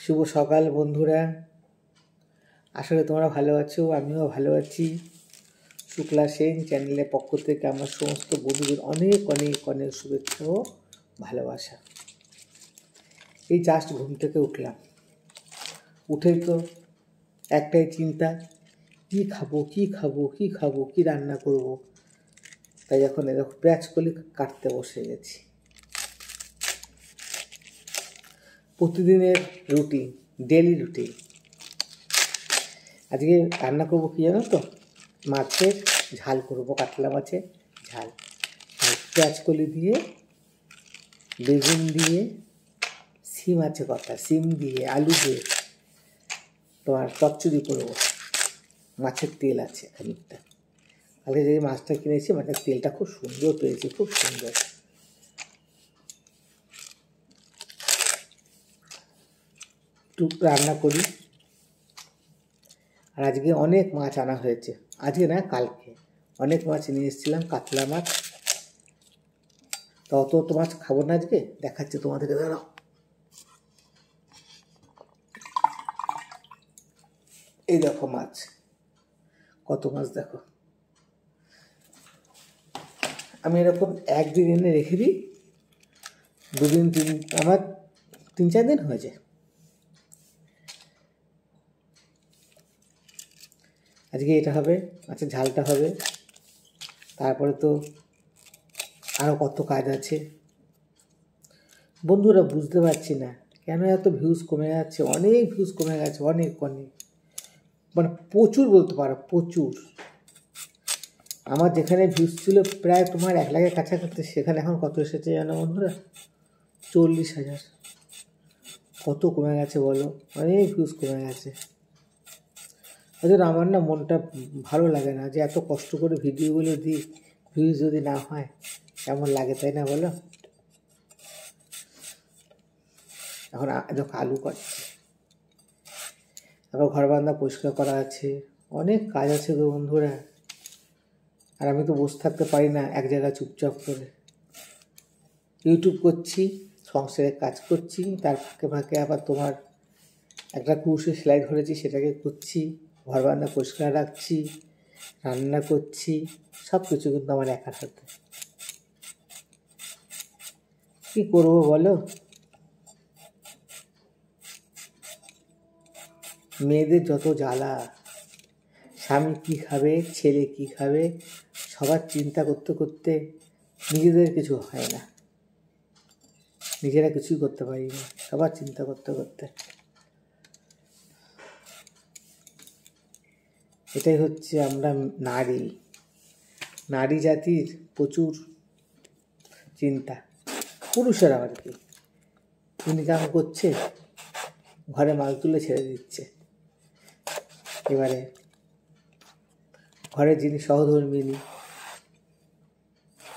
শুভ সকাল বন্ধুরা, আসলে তোমরা ভালো আছো, আমিও ভালো আছি। শুক্লা সেন চ্যানেলের পক্ষ থেকে আমার সমস্ত বন্ধুদের অনেক অনেক অনেক শুভেচ্ছা ও ভালোবাসা। এই জাস্ট ঘুম থেকে উঠলাম, উঠেই তো একটাই চিন্তা, কি খাবো কি খাবো কি খাবো, কি রান্না করব। তাই এখন এরকম পেঁয়াজ কলি কাটতে বসে গেছি। প্রতিদিনের রুটিন, ডেলি রুটিন। আজকে রান্না করবো কি জানো তো, মাছের ঝাল করবো, কাতলা মাছের ঝাল। আর পেঁয়াজ কলি দিয়ে, বেগুন দিয়ে, সিম আছে কথা, সিম দিয়ে, আলু দিয়ে তোমার চচ্চড়ি করবো। মাছের তেল আছে খানিকটা, কালকে যে মাছটা কিনেছি মাছের তেলটা খুব সুন্দর পেয়েছি, খুব সুন্দর। একটু রান্না করি। আর আজকে অনেক মাছ আনা হয়েছে, আজকে না কালকে অনেক মাছ নিয়ে এসেছিলাম, কাতলা মাছ। তো অত মাছ খাবো না আজকে, দেখাচ্ছি তোমাদেরকে, দাঁড়াও। এই দেখো মাছ, কত মাছ দেখো। আমি এরকম একদিন এনে রেখে দিই, দুদিন আমার 3-4 দিন হয়ে যায়। আজকে এটা হবে, মাছের ঝালটা হবে, তারপরে তো আরও কত কাজ আছে। বন্ধুরা বুঝতে পারছি না কেন এত ভিউজ কমে যাচ্ছে, অনেক ভিউজ কমে গেছে, অনেক অনেক, মানে প্রচুর বলতে পারো, প্রচুর। আমার যেখানে ভিউজ ছিল প্রায় তোমার 1 লাখের কাছাকাছি, সেখানে এখন কত এসেছে জানো বন্ধুরা? 40,000। কত কমে গেছে বলো, অনেক ভিউজ কমে গেছে। ওদের আমার না মনটা ভালো লাগে না, যে এত কষ্ট করে ভিডিওগুলো দিই, ভিউজ যদি না হয় কেমন লাগে, তাই না বলো? এখন দেখো আলু কাটছি, তারপর ঘর বারান্দা পরিষ্কার করা আছে, অনেক কাজ আছে গো বন্ধুরা। আর আমি তো বসে থাকতে পারি না এক জায়গায় চুপচাপ করে। ইউটিউব করছি, সংসারের কাজ করছি, তার ফাঁকে ফাঁকে আবার তোমার একটা কুরুশের সেলাই ধরেছি, সেটাকে করছি, ঘর বারান্দা পরিষ্কার রাখছি, রান্না করছি, সব কিছু কিন্তু আমার একার হাতে। কী করবো বলো? মেয়েদের যত জ্বালা, স্বামী কী খাবে, ছেলে কী খাবে, সবার চিন্তা করতে করতে নিজেদের কিছু হয় না, নিজেরা কিছুই করতে পারি না, সবার চিন্তা করতে করতে। এটাই হচ্ছে আমরা নারী, নারী জাতির প্রচুর চিন্তা। পুরুষেরা আর কি ইনকাম করছে, ঘরে মাল তুলে ছেড়ে দিচ্ছে, এবারে ঘরের যিনি সহধর্মিনী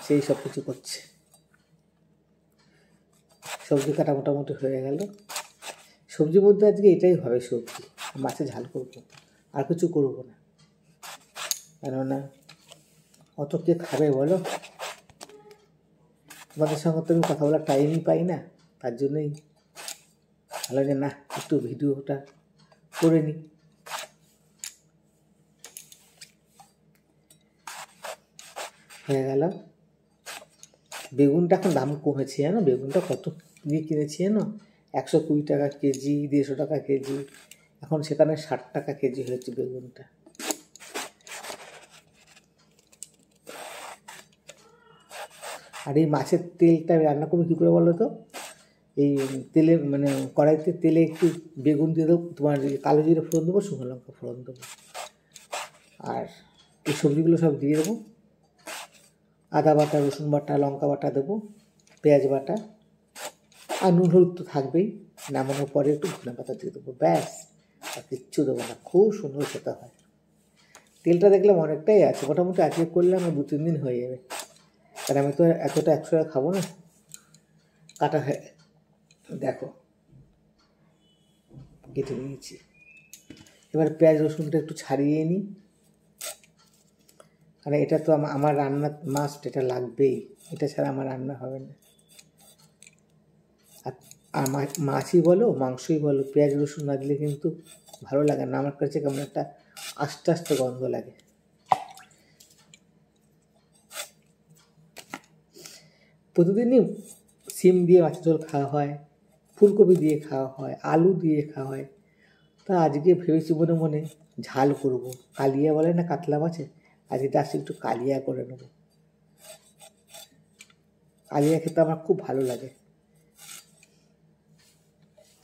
সেই সব কিছু করছে। সবজি কাটা মোটামুটি হয়ে গেল। সবজির মধ্যে আজকে এটাই হবে, সবজি, মাছের ঝাল করবো, আর কিছু করবো না। কেননা অত কে খাবে বলো? তোমাদের সঙ্গে তো আমি কথা বলার টাইমই পাই না, তার জন্যই ভালো যে না একটু ভিডিওটা করে নিই। হয়ে গেল। বেগুনটা এখন দাম কমেছে জানো, বেগুনটা কত দিয়ে কিনেছি জানো? 120 টাকা কেজি, 150 টাকা কেজি, এখন সেখানে 60 টাকা কেজি হয়েছে বেগুনটা। আর এই মাছের তেলটা রান্না করবো কী করে বলো তো? এই তেলে মানে কড়াইতে তেলে একটু বেগুন দিয়ে দেবো, তোমার কালো জিরে ফোড়ন দেবো, শুকনো লঙ্কা ফোড়ন দেবো, আর এই সবজিগুলো সব দিয়ে দেবো, আদা বাটা, রসুন বাটা, লঙ্কা বাটা দেবো, পেঁয়াজ বাটা, আর নুন হলুদ তো থাকবেই। নামানোর পরে একটু ধনে পাতা দিয়ে দেবো, ব্যাস, আর কিচ্ছু দেবো না। খুব সুন্দর খেতে হয়। তেলটা দেখলাম অনেকটাই আছে, মোটামুটি আজকে করলে আমার 2-3 দিন হয়ে যাবে, কারণ আমি তো এতটা 100 টাকা খাবো না। কাটা হয়ে দেখো কেটে নিয়েছি। এবার পেঁয়াজ রসুনটা একটু ছাড়িয়ে নিই, কারণ এটা তো আমার রান্না মাস্ট, এটা লাগবেই, এটা ছাড়া আমার রান্না হবে না। আর আর মাছই বলো মাংসই বলো পেঁয়াজ রসুন না দিলে কিন্তু ভালো লাগে না, আমার কাছে কেমন একটা আস্তে আস্তে গন্ধ লাগে। প্রতিদিনই সিম দিয়ে মাছের ঝোল খাওয়া হয়, ফুলকপি দিয়ে খাওয়া হয়, আলু দিয়ে খাওয়া হয়। তা আজকে ভেবেছি মনে মনে ঝাল করব, কালিয়া বলে না কাতলা মাছে, আজকে আসলে একটু কালিয়া করে নেব। কালিয়া খেতে আমার খুব ভালো লাগে।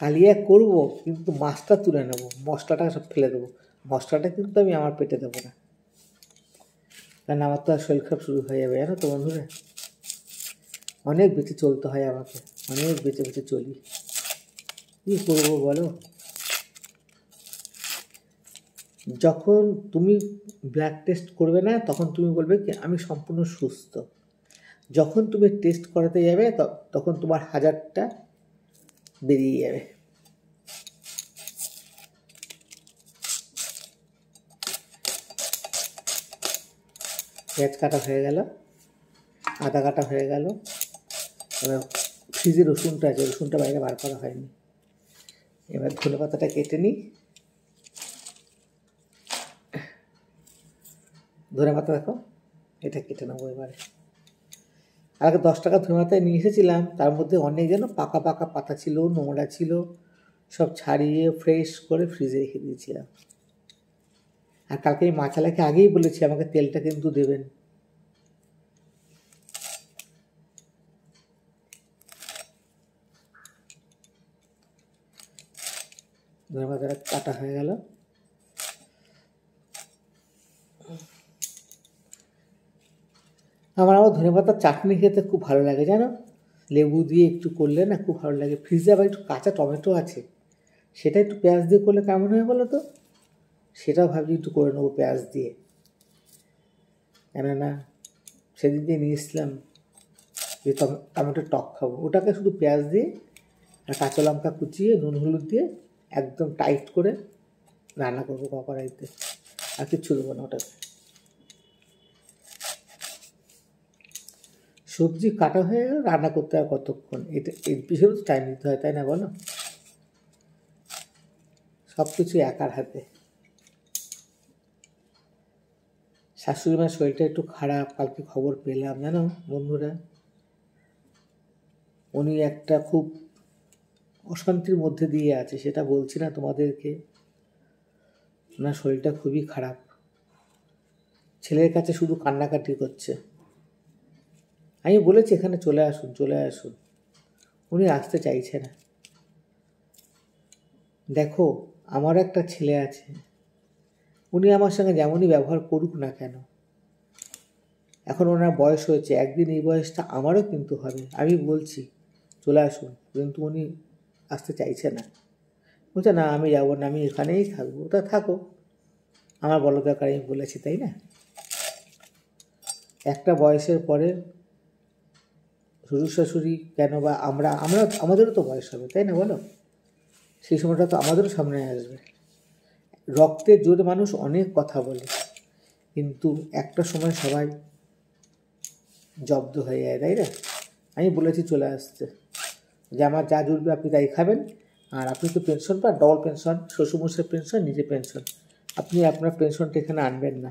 কালিয়া করব কিন্তু মাছটা তুলে নেব, মশলাটা সব ফেলে দেবো। মশলাটা কিন্তু আমি আমার পেটে দেবো না, কারণ আমার তো আর শরীর খারাপ শুরু হয়ে যাবে জানো তো বন্ধুরা। অনেক বেঁচে চলতে হয় আমাকে, অনেক বেঁচে বেঁচে চলি, কী করবো বলো। যখন তুমি ব্লাড টেস্ট করবে না তখন তুমি বলবে কি আমি সম্পূর্ণ সুস্থ। যখন তুমি টেস্ট করাতে যাবে তখন তোমার 1000টা বেরিয়ে যাবে। পেঁয়াজ কাটা হয়ে গেল, আদা কাটা হয়ে গেল, এবার ফ্রিজে রসুনটা আছে, রসুনটা বাইরে বার করা হয়নি। এবার ধনে পাতাটা কেটে নিই, ধনে পাতা দেখো এটা কেটে নেবো এবারে। আগে 10 টাকা ধনে পাতায় নিয়ে এসেছিলাম, তার মধ্যে অনেক যেন পাকা পাকা পাতা ছিল, নোংরা ছিল, সব ছাড়িয়ে ফ্রেশ করে ফ্রিজে রেখে দিয়েছিলাম। আর কালকে এই মাছালাকে আগেই বলেছি আমাকে তেলটা কিন্তু দেবেন। ধনে পাতাটা কাটা হয়ে গেল। আমার ধনে পাতার চাটনি খেতে খুব ভালো লাগে জানো, লেবু দিয়ে একটু করলে না খুব ভালো লাগে। ফ্রিজে আবার একটু কাঁচা টমেটো আছে, সেটা একটু পেঁয়াজ দিয়ে করলে কেমন হয় বলো তো, সেটাও ভাবছি একটু করে নেবো পেঁয়াজ দিয়ে। কেননা সেদিন দিয়ে নিয়ে এসেছিলাম যে টমেটোর টক খাবো, ওটাকে শুধু পেঁয়াজ দিয়ে আর কাঁচা লঙ্কা কুচিয়ে নুন হলুদ দিয়ে একদম টাইট করে রান্না করবো কড়াইতে, আর কিচ্ছু দেবো না ওটাকে। সবজি কাটা হয়ে গেল, রান্না করতে আর কতক্ষণ, এটা এর পিছনে তো টাইম দিতে হয় তাই না বলো। সব কিছু একার হাতে। শাশুড়ি মার শরীরটা একটু খারাপ, কালকে খবর পেলাম জানো বন্ধুরা। উনি একটা খুব অশান্তির মধ্যে দিয়ে আছে, সেটা বলছি না তোমাদেরকে। ওনার শরীরটা খুবই খারাপ, ছেলের কাছে শুধু কান্নাকাটি করছে। আমি বলেছি এখানে চলে আসুন চলে আসুন, উনি আসতে চাইছে না। দেখো আমার একটা ছেলে আছে, উনি আমার সঙ্গে যেমনই ব্যবহার করুক না কেন, এখন ওনার বয়স হয়েছে, একদিন এই বয়সটা আমারও কিন্তু হবে। আমি বলছি চলে আসুন, কিন্তু উনি আসতে চাইছে না। বলছে না আমি যাবো না, আমি এখানেই থাকবো। তা থাকো, আমার বলো দরকার, আমি বলেছি তাই না। একটা বয়সের পরে শ্বশুর শাশুড়ি কেন বা আমাদেরও তো বয়স হবে তাই না বলো, সেই সময়টা তো আমাদেরও সামনে আসবে। রক্তের জোরে মানুষ অনেক কথা বলে, কিন্তু একটা সময় সবাই জব্দ হয়ে যায় তাই না। আমি বলেছি চলে আসতে, যে আমার যা জুটবে আপনি তাই খাবেন, আর আপনি তো পেনশন পান, ডবল পেনশন, শ্বশুরমশাই পেনশন, নিজে পেনশন, আপনি আপনার পেনশনটা এখানে আনবেন না,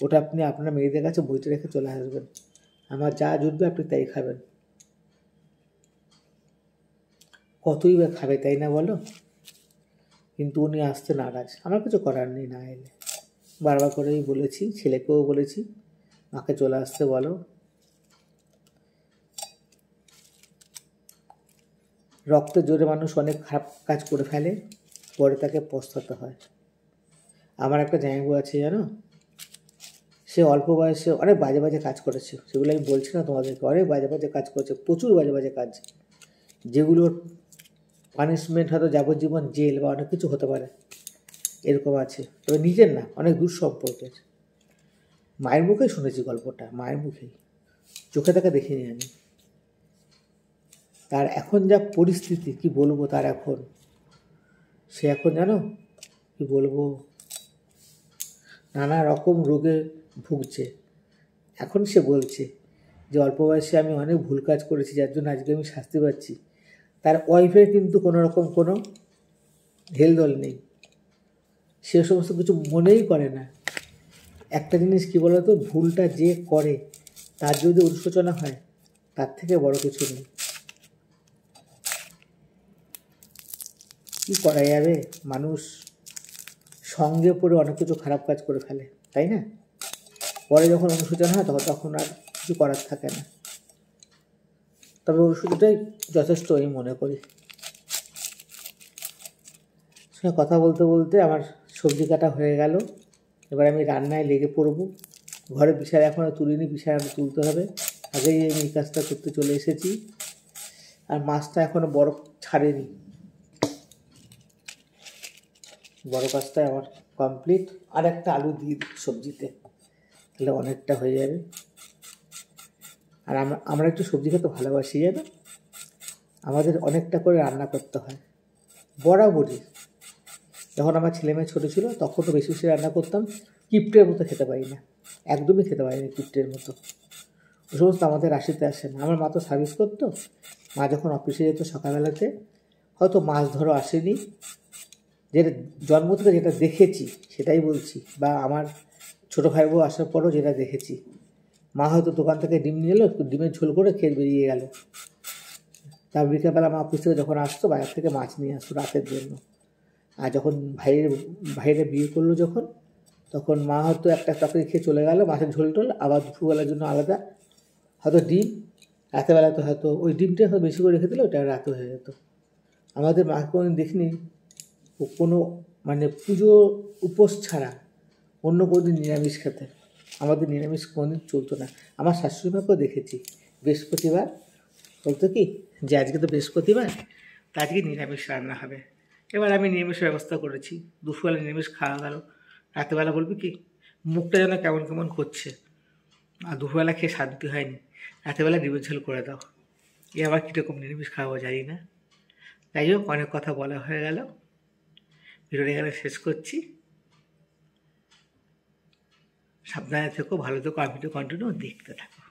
ওটা আপনি আপনার মেয়েদের কাছে বইতে রেখে চলে আসবেন। আমার যা জুটবে আপনি তাই খাবেন। কতই বা খাবে তাই না বলো, কিন্তু উনি আসতে নারাজ, আমার কিছু করার নেই না এলে। বারবার করেই বলেছি, ছেলেকেও বলেছি মাকে চলে আসতে বলো। রক্তের জোরে মানুষ অনেক খারাপ কাজ করে ফেলে, পরে তাকে পস্তাতে হয়। আমার একটা জামাইবাবু আছে জানো, সে অল্প বয়সে অনেক বাজে বাজে কাজ করেছে, সেগুলো আমি বলছি না তোমাদেরকে, অনেক বাজে বাজে কাজ করেছে, প্রচুর বাজে বাজে কাজ, যেগুলোর পানিশমেন্ট হয়তো যাবজ্জীবন জেল বা অনেক কিছু হতে পারে, এরকম আছে। তবে নিজের না, অনেক দূর সম্পর্কের। মায়ের মুখেই শুনেছি গল্পটা, মায়ের মুখেই, চোখে তাকে দেখিনি আমি। তার এখন যা পরিস্থিতি কি বলবো, তার এখন সে এখন জানো কি বলবো, নানা রকম রোগে ভুগছে। এখন সে বলছে যে অল্প বয়সে আমি অনেক ভুল কাজ করেছি, যার জন্য আজকে আমি শাস্তি পাচ্ছি। তার ওয়াইফের কিন্তু কোনো রকম কোনো হেলদোল নেই, সে সমস্ত কিছু মনেই করে না। একটা জিনিস কী বলতো, ভুলটা যে করে তার যদি অনুশোচনা হয় তার থেকে বড় কিছু নেই। কী করা যাবে, মানুষ সঙ্গে পড়ে অনেক কিছু খারাপ কাজ করে ফেলে, তাই না? পরে যখন অনুশোচনা হয় তখন আর কিছু করার থাকে না। তবে অনুশোচনাটাই যথেষ্ট আমি মনে করি। সঙ্গে কথা বলতে বলতে আমার সবজি কাটা হয়ে গেল, এবার আমি রান্নায় লেগে পড়ব। ঘরে বিছানা এখনও তুলিনি, বিছানা তুলতে হবে। আগেই আমি এই কাজটা করতে চলে এসেছি। আর মাছটা এখনও বরফ ছাড়েনি, বড় কাজটা আমার কমপ্লিট। আর একটা আলু দিয়ে সবজিতে, তাহলে অনেকটা হয়ে যাবে। আর আমরা একটু সবজি খেতে ভালোবাসি, জানো, আমাদের অনেকটা করে রান্না করতে হয় বরাবরই। যখন আমার ছেলেমেয়ে ছোটো ছিল তখন তো বেশি বেশি রান্না করতাম, কিপ্টের মতো খেতে পারি না, একদমই খেতে পারি না কিপ্টের মতো। ওই সমস্ত আমাদের রাশিতে আসে না। আমার মা তো সার্ভিস করতো, মা যখন অফিসে যেত সকালবেলাতে, হয়তো মাছ ধরো আসেনি, যেটা জন্ম থেকে যেটা দেখেছি সেটাই বলছি, বা আমার ছোটো ভাই বউ আসার পরও যেটা দেখেছি, মা হয়তো দোকান থেকে ডিম নিয়ে এলো, একটু ডিমের ঝোল করে খেয়ে বেরিয়ে গেল। তার বিকেলবেলা মা অফিস থেকে যখন আসতো বাজার থেকে মাছ নিয়ে আসতো রাতের জন্য। আর যখন ভাইয়েরা বিয়ে করলো যখন, তখন মা হয়তো একটা তরকারি খেয়ে চলে গেল, মাছের ঝোল টোল, আবার দুপুরবেলার জন্য আলাদা হয়তো ডিম, রাতেরবেলাতে হয়তো ওই ডিমটা হয়তো বেশি করে খেতে ওটা রাতে হয়ে যেত। আমাদের মা কোনো দেখিনি কোনো মানে পুজো উপোস ছাড়া অন্য কোনো দিন নিরামিষ খেতে। আমাদের নিরামিষ কোনোদিন চলতো না। আমার শাশুড়ি মাকেও দেখেছি বৃহস্পতিবার বলতো কি যে আজকে তো বৃহস্পতিবার, তা আজকে নিরামিষ রান্না হবে। এবার আমি নিরামিষ ব্যবস্থা করেছি, দুপুরবেলা নিরামিষ খাওয়া গেল। রাতেরবেলা বলবি কি মুখটা যেন কেমন কেমন করছে, আর দুপুরবেলা খেয়ে শান্তি হয়নি, রাতেরবেলা ডিমের ঝোল করে দাও। এ আবার কীরকম নিরামিষ খাওয়াবো জানি না। যাই হোক, অনেক কথা বলা হয়ে গেল, ভিডিওটা এখানে শেষ করছি। সাবধানে থেকো, ভালো থেকো, আর ভিডিও কন্টিনিউ দেখতে থাকো।